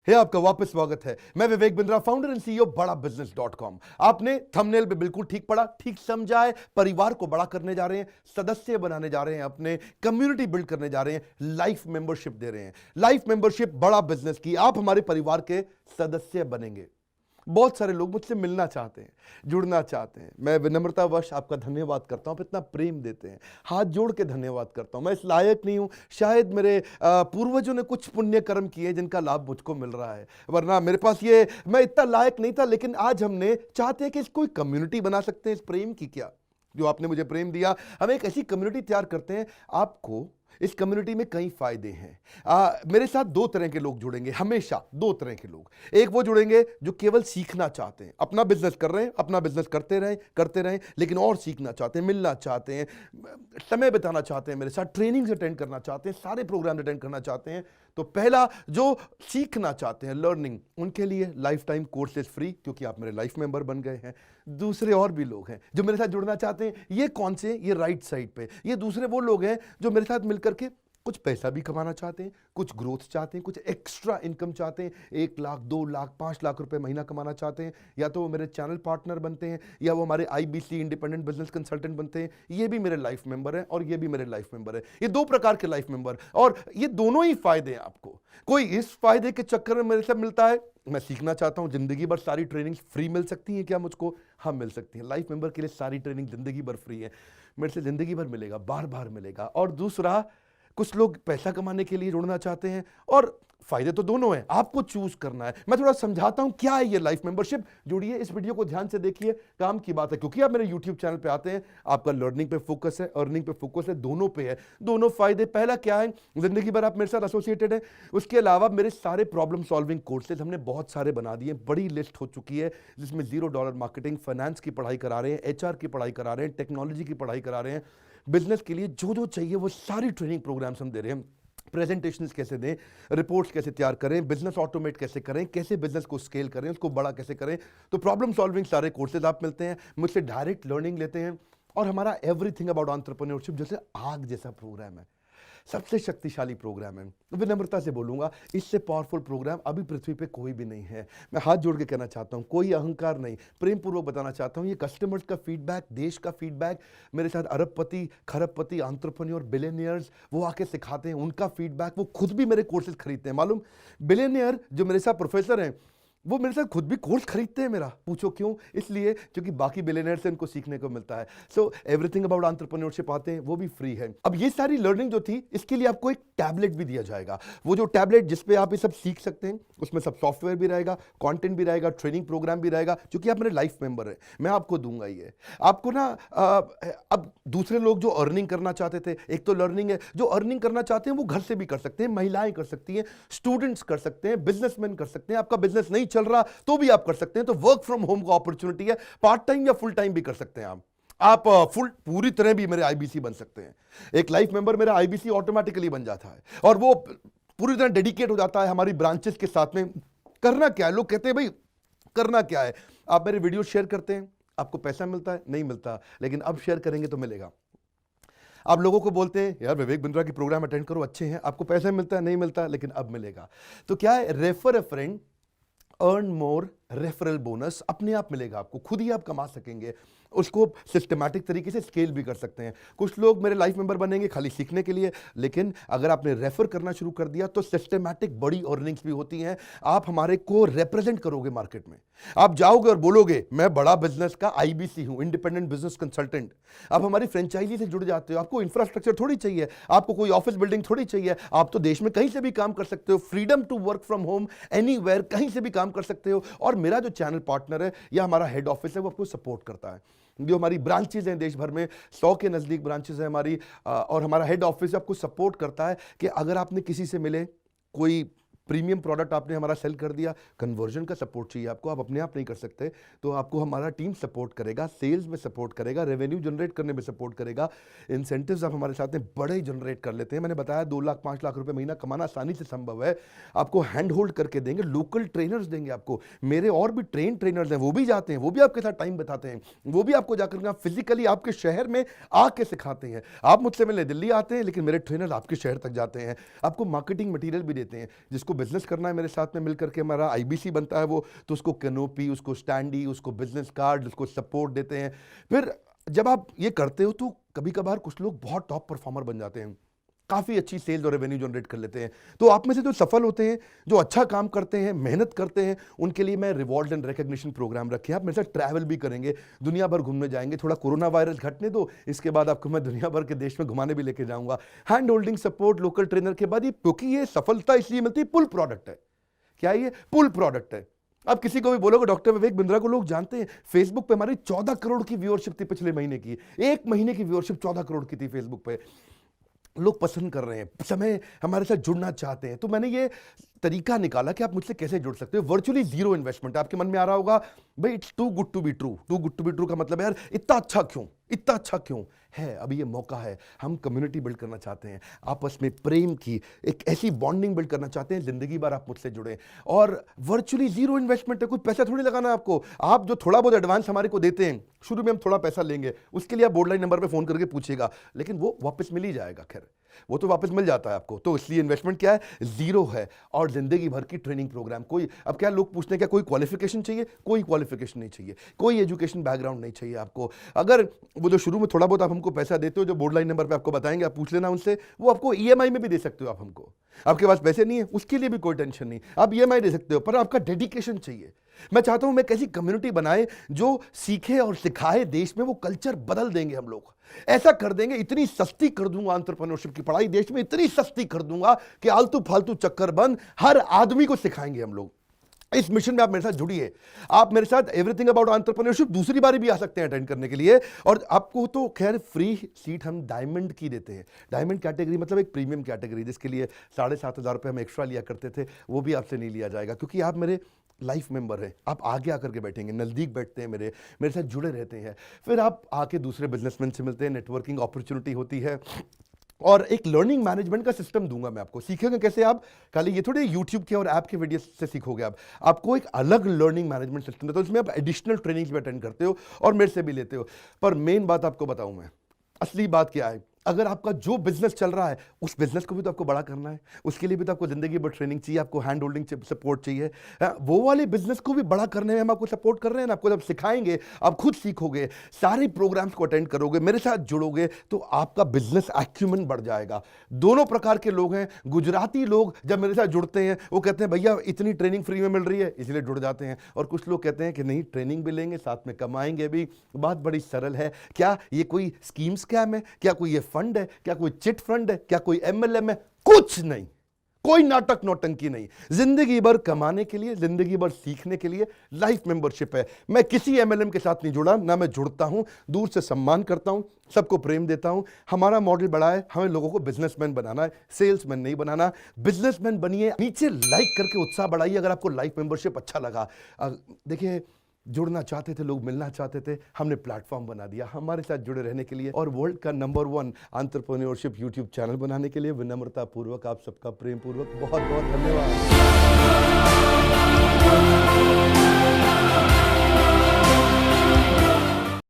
आपका वापस स्वागत है। मैं Vivek Bindra, founder and CEO बड़ा बिजनेस.com। आपने थंबनेल पे बिल्कुल ठीक पढ़ा, ठीक समझा है। परिवार को बड़ा करने जा रहे हैं, सदस्य बनाने जा रहे हैं, अपने कम्युनिटी बिल्ड करने जा रहे हैं, लाइफ मेंबरशिप दे रहे हैं। लाइफ मेंबरशिप बड़ा बिजनेस की, आप हमारे परिवार के सदस्य बनेंगे। बहुत सारे लोग मुझसे मिलना चाहते हैं, जुड़ना चाहते हैं। मैं विनम्रतावश आपका धन्यवाद करता हूं, आप इतना प्रेम देते हैं, हाथ जोड़ के धन्यवाद करता हूं। मैं इस लायक नहीं हूं, शायद मेरे पूर्वजों ने कुछ पुण्य कर्म किए जिनका लाभ मुझको मिल रहा है, वरना मेरे पास ये मैं इतना लायक नहीं था। लेकिन आज हमने चाहते हैं कि इसको एक कम्युनिटी बना सकते हैं। इस प्रेम की क्या, जो आपने मुझे प्रेम दिया, हम एक ऐसी कम्युनिटी तैयार करते हैं। आपको इस कम्युनिटी में कई फायदे हैं। मेरे साथ दो तरह के लोग जुड़ेंगे, हमेशा दो तरह के लोग। एक वो जुड़ेंगे जो केवल सीखना चाहते हैं, अपना बिजनेस कर रहे हैं, अपना बिजनेस करते रहें, लेकिन और सीखना चाहते हैं, मिलना चाहते हैं, समय बिताना चाहते हैं, मेरे साथ ट्रेनिंग्स अटेंड करना चाहते हैं, सारे प्रोग्राम अटेंड करना चाहते हैं। तो पहला, जो सीखना चाहते हैं, लर्निंग, उनके लिए लाइफ टाइम कोर्सेज फ्री, क्योंकि आप मेरे लाइफ मेंबर बन गए हैं। दूसरे और भी लोग हैं जो मेरे साथ जुड़ना चाहते हैं। ये कौन से? ये राइट साइड पे, ये दूसरे वो लोग हैं जो मेरे साथ मिलकर के कुछ पैसा भी कमाना चाहते हैं, कुछ ग्रोथ चाहते हैं, कुछ एक्स्ट्रा इनकम चाहते हैं। 1 लाख, 2 लाख, 5 लाख रुपए महीना कमाना चाहते हैं। या तो वो मेरे चैनल पार्टनर बनते हैं, या वो हमारे IBC इंडिपेंडेंट बिजनेस कंसल्टेंट बनते हैं। ये भी मेरे लाइफ मेंबर है और ये भी मेरे लाइफ मेंबर है। ये दो प्रकार के लाइफ मेंबर, और ये दोनों ही फायदे हैं आपको। कोई इस फायदे के चक्कर में मेरे से मिलता है, मैं सीखना चाहता हूं, जिंदगी भर सारी ट्रेनिंग फ्री मिल सकती है क्या मुझको? हाँ, मिल सकती है। लाइफ मेंबर के लिए सारी ट्रेनिंग जिंदगी भर फ्री है, मेरे से जिंदगी भर मिलेगा, बार बार मिलेगा। और दूसरा, कुछ लोग पैसा कमाने के लिए जुड़ना चाहते हैं, और फायदे तो दोनों हैं, आपको चूज करना है। मैं थोड़ा समझाता हूं क्या है ये लाइफ मेंबरशिप। जुड़िए, इस वीडियो को ध्यान से देखिए, काम की बात है। क्योंकि आप मेरे YouTube चैनल पे आते हैं, आपका लर्निंग पे फोकस है, अर्निंग पे फोकस है, दोनों पे है। दोनों फायदे, पहला क्या है, जिंदगी भर आप मेरे साथ एसोसिएटेड है। उसके अलावा मेरे सारे प्रॉब्लम सॉल्विंग कोर्सेज हमने बहुत सारे बना दिए, बड़ी लिस्ट हो चुकी है, जिसमें $0 मार्केटिंग, फाइनेंस की पढ़ाई करा रहे हैं, HR की पढ़ाई करा रहे हैं, टेक्नोलॉजी की पढ़ाई करा रहे हैं। बिजनेस के लिए जो जो चाहिए वो सारी ट्रेनिंग प्रोग्राम्स हम दे रहे हैं। प्रेजेंटेशंस कैसे दें, रिपोर्ट्स कैसे तैयार करें, बिजनेस ऑटोमेट कैसे करें, कैसे बिजनेस को स्केल करें, उसको बड़ा कैसे करें। तो प्रॉब्लम सॉल्विंग सारे कोर्सेज आप मिलते हैं, मुझसे डायरेक्ट लर्निंग लेते हैं। और हमारा एवरीथिंग अबाउट एंटरप्रेन्योरशिप जैसे आग जैसा प्रोग्राम है, सबसे शक्तिशाली प्रोग्राम है। विनम्रता से बोलूंगा, इससे पावरफुल प्रोग्राम अभी पृथ्वी पे कोई भी नहीं है। मैं हाथ जोड़ के कहना चाहता हूं, कोई अहंकार नहीं, प्रेम पूर्वक बताना चाहता हूं, ये कस्टमर्स का फीडबैक, देश का फीडबैक, मेरे साथ अरबपति, खरबपति, एंटरप्रेन्योर, बिलियनियर्स, वो आके सिखाते हैं, उनका फीडबैक, वो खुद भी मेरे कोर्सेज खरीदते हैं। मालूम, बिलियनियर जो मेरे साथ प्रोफेसर हैं, वो मेरे साथ खुद भी कोर्स खरीदते हैं मेरा। पूछो क्यों? इसलिए क्योंकि बाकी बिलियनियर से उनको सीखने को मिलता है। सो एवरीथिंग अबाउट एंटरप्रेन्योरशिप आते हैं, वो भी फ्री है। अब ये सारी लर्निंग जो थी, इसके लिए आपको एक टैबलेट भी दिया जाएगा। वो जो टैबलेट जिसपे आप ये सब सीख सकते हैं, उसमें सब सॉफ्टवेयर भी रहेगा, कंटेंट भी रहेगा, ट्रेनिंग प्रोग्राम भी रहेगा। क्योंकि आप मेरे लाइफ मेंबर हैं, मैं आपको दूंगा ये। आपको ना अब दूसरे लोग जो अर्निंग करना चाहते थे, एक तो लर्निंग है, जो अर्निंग करना चाहते हैं वो घर से भी कर सकते हैं, महिलाएं कर सकती हैं, स्टूडेंट्स कर सकते हैं, बिजनेसमैन कर सकते हैं। आपका बिजनेस नहीं चल रहा तो भी आप कर सकते हैं। तो वर्क फ्रॉम होम का अपॉर्चुनिटी है, पार्ट टाइम या फुल टाइम भी कर सकते हैं आप फुल पूरी तरह भी मेरे IBC बन सकते हैं। एक लाइफ मेंबर मेरा IBC ऑटोमेटिकली बन जाता है, और वो पूरी तरह डेडिकेट हो जाता है हमारी ब्रांचेस के साथ में। करना क्या है, लोग कहते हैं भाई करना क्या है, आप मेरे वीडियो शेयर करते हैं, आपको पैसा मिलता है? नहीं मिलता, लेकिन अब शेयर करेंगे तो मिलेगा। आप लोगों को बोलते हैं यार विवेक बिंद्रा की प्रोग्राम अटेंड करो, अच्छे हैं, आपको पैसा मिलता है? नहीं मिलता, लेकिन अब मिलेगा। तो क्या है, refer a friend, earn more, referral bonus अपने आप मिलेगा आपको, खुद ही आप कमा सकेंगे। उसको सिस्टमैटिक तरीके से स्केल भी कर सकते हैं। कुछ लोग मेरे लाइफ मेंबर बनेंगे खाली सीखने के लिए, लेकिन अगर आपने रेफर करना शुरू कर दिया तो सिस्टमैटिक बड़ी अर्निंग्स भी होती हैं। आप हमारे को रिप्रेजेंट करोगे मार्केट में, आप जाओगे और बोलोगे मैं बड़ा बिजनेस का IBC हूं, इंडिपेंडेंट बिजनेस कंसल्टेंट। आप हमारी फ्रेंचाइजी से जुड़ जाते हो, आपको इंफ्रास्ट्रक्चर थोड़ी चाहिए, आपको कोई ऑफिस बिल्डिंग थोड़ी चाहिए, आप तो देश में कहीं से भी काम कर सकते हो, freedom to work from home, anywhere, कहीं से भी काम कर सकते हो। और मेरा जो चैनल पार्टनर है या हमारा हेड ऑफिस है, वो आपको सपोर्ट करता है। जो हमारी ब्रांचेज हैं देश भर में, 100 के नजदीक ब्रांचेज हैं हमारी, और हमारा हेड ऑफिस आपको सपोर्ट करता है कि अगर आपने किसी से मिले, कोई प्रीमियम प्रोडक्ट आपने हमारा सेल कर दिया, कन्वर्जन का सपोर्ट चाहिए आपको, आप अपने आप नहीं कर सकते, तो आपको हमारा टीम सपोर्ट करेगा, सेल्स में सपोर्ट करेगा, रेवेन्यू जनरेट करने में सपोर्ट करेगा। इंसेंटिव्स आप हमारे साथ में बड़े जनरेट कर लेते हैं। मैंने बताया 2 लाख 5 लाख रुपए महीना कमाना आसानी से संभव है। आपको हैंड होल्ड करके देंगे, लोकल ट्रेनर्स देंगे आपको, मेरे और भी ट्रेन ट्रेनर्स हैं, वो भी जाते हैं, वो भी आपके साथ टाइम बताते हैं, वो भी आपको जाकर फिजिकली आपके शहर में आके सिखाते हैं। आप मुझसे मिलने दिल्ली आते हैं, लेकिन मेरे ट्रेनर आपके शहर तक जाते हैं, आपको मार्केटिंग मटीरियल भी देते हैं, जिसको बिजनेस करना है मेरे साथ में मिलकर के, हमारा आईबीसी बनता है वो, तो उसको कैनोपी, उसको स्टैंडी, उसको बिजनेस कार्ड, उसको सपोर्ट देते हैं। फिर जब आप ये करते हो तो कभी कभार कुछ लोग बहुत टॉप परफॉर्मर बन जाते हैं, काफ़ी अच्छी सेल्स और रेवेन्यू जनरेट कर लेते हैं। तो आप में से जो सफल होते हैं, जो अच्छा काम करते हैं, मेहनत करते हैं, उनके लिए मैं रिवॉर्ड एंड रिकग्निशन प्रोग्राम रखे। आप मेरे साथ ट्रैवल भी करेंगे, दुनिया भर घूमने जाएंगे। थोड़ा कोरोना वायरस घटने दो, इसके बाद आपको मैं दुनिया भर के देश में घुमाने भी लेके जाऊंगा। Hand holding support, local trainer के बाद, क्योंकि ये सफलता इसलिए मिलती है, पुल प्रोडक्ट है। क्या ये पुल प्रोडक्ट है? अब किसी को भी बोलोगे डॉक्टर विवेक बिंद्रा को लोग जानते हैं, फेसबुक पे हमारी 14 करोड़ की व्यूअरशिप थी पिछले महीने की, एक महीने की व्यूअरशिप 14 करोड़ की थी फेसबुक पे। लोग पसंद कर रहे हैं, समय हमारे साथ जुड़ना चाहते हैं। तो मैंने ये तरीका निकाला कि आप मुझसे कैसे जुड़ सकते हो। Virtually zero investment. आपके मन में आ रहा होगा भाई it's too good to be true. Too good to be true का मतलब है यार इतना अच्छा क्यों, इतना अच्छा क्यों है? अभी ये मौका है, हम कम्युनिटी बिल्ड करना चाहते हैं, आपस में प्रेम की एक ऐसी बॉन्डिंग बिल्ड करना चाहते हैं, जिंदगी भर आप मुझसे जुड़े। और वर्चुअली जीरो इन्वेस्टमेंट है, कुछ पैसा थोड़ी लगाना आपको। आप जो थोड़ा बहुत एडवांस हमारे को देते हैं, शुरू में हम थोड़ा पैसा लेंगे, उसके लिए आप बोर्ड लाइन नंबर पे फोन करके पूछिएगा, लेकिन वो वापस मिल ही जाएगा। खैर वो तो वापस मिल जाता है आपको। तो इसलिए इन्वेस्टमेंट क्या है? जीरो है। और जिंदगी भर की ट्रेनिंग प्रोग्राम। कोई, अब क्या लोग पूछते हैं क्या कोई क्वालिफिकेशन चाहिए? कोई क्वालिफिकेशन नहीं चाहिए, कोई एजुकेशन बैकग्राउंड नहीं चाहिए आपको। अगर वो जो शुरू में थोड़ा बहुत आप हमको पैसा देते हो, जो बोर्ड लाइन नंबर पे आपको बताएंगे, आप पूछ लेना उनसे, वो आपको ईएमआई में भी दे सकते हो आप हमको। आपके पास पैसे नहीं है उसके लिए भी कोई टेंशन नहीं, आप ईएमआई दे सकते हो, पर आपका डेडिकेशन चाहिए। मैं चाहता हूं मैं कैसी कम्युनिटी बनाए जो सीखे और सिखाए देश में, वो कल्चर बदल देंगे हम लोग। ऐसा कर देंगे, इतनी सस्ती कर दूंगा एंटरप्रेन्योरशिप की पढ़ाई देश में, इतनी सस्ती कर दूंगा कि आलतू फालतू चक्कर बंद, हर आदमी को सिखाएंगे हम लोग। इस मिशन में आप मेरे साथ जुड़िए। आप मेरे साथ एवरीथिंग अबाउट एंटरप्रेन्योरशिप दूसरी बारी भी आ सकते हैं अटेंड करने के लिए। और आपको तो खैर फ्री सीट हम डायमंड की देते हैं। डायमंड कैटेगरी मतलब एक प्रीमियम कैटेगरी, जिसके लिए 7,500 रुपये हम एक्स्ट्रा लिया करते थे, वो भी आपसे नहीं लिया जाएगा, क्योंकि आप मेरे लाइफ मेंबर हैं। आप आगे आकर के बैठेंगे, नज़दीक बैठते हैं, मेरे साथ जुड़े रहते हैं। फिर आप आके दूसरे बिजनेसमैन से मिलते हैं, नेटवर्किंग अपॉर्चुनिटी होती है। और एक लर्निंग मैनेजमेंट का सिस्टम दूंगा मैं आपको। सीखेंगे कैसे? आप खाली ये थोड़े यूट्यूब के और ऐप के वीडियो से सीखोगे, आप आपको एक अलग लर्निंग मैनेजमेंट सिस्टम है। तो इसमें आप एडिशनल ट्रेनिंग्स भी अटेंड करते हो और मेरे से भी लेते हो। पर मेन बात आपको बताऊं मैं, असली बात क्या है, अगर आपका जो बिजनेस चल रहा है उस बिजनेस को भी तो आपको बड़ा करना है, उसके लिए भी तो आपको जिंदगी भर ट्रेनिंग चाहिए, आपको हैंड होल्डिंग सपोर्ट चाहिए। वो वाले बिजनेस को भी बड़ा करने में हम आपको सपोर्ट कर रहे हैं ना। आपको जब सिखाएंगे, आप खुद सीखोगे, सारे प्रोग्राम्स को अटेंड करोगे, मेरे साथ जुड़ोगे, तो आपका बिजनेस एक्यूमेंट बढ़ जाएगा। दोनों प्रकार के लोग हैं। गुजराती लोग जब मेरे साथ जुड़ते हैं वो कहते हैं भैया इतनी ट्रेनिंग फ्री में मिल रही है, इसलिए जुड़ जाते हैं। और कुछ लोग कहते हैं कि नहीं, ट्रेनिंग भी लेंगे, साथ में कमाएंगे भी। बात बड़ी सरल है। क्या ये कोई स्कीम स्कैम है? क्या कोई ये फंड है? क्या कोई चिट फंड है? क्या कोई एमएलएम है? कुछ नहीं, कोई नाटक नौटंकी नहीं। जिंदगी भर कमाने के लिए, जिंदगी भर सीखने के लिए लाइफ मेंबरशिप है। मैं किसी एमएलएम के साथ नहीं जुड़ा, ना मैं जुड़ता हूं। दूर से सम्मान करता हूं, सबको प्रेम देता हूं। हमारा मॉडल बड़ा है, हमें लोगों को बिजनेसमैन बनाना है, सेल्समैन नहीं बनाना। बिजनेसमैन बनिए। नीचे लाइक करके उत्साह बढ़ाइए अगर आपको लाइफ मेंबरशिप अच्छा लगा। देखिए, जुड़ना चाहते थे लोग, मिलना चाहते थे, हमने प्लेटफॉर्म बना दिया हमारे साथ जुड़े रहने के लिए। और वर्ल्ड का नंबर 1 एंटरप्रेन्योरशिप यूट्यूब चैनल बनाने के लिए विनम्रता पूर्वक आप सबका प्रेम पूर्वक बहुत बहुत धन्यवाद।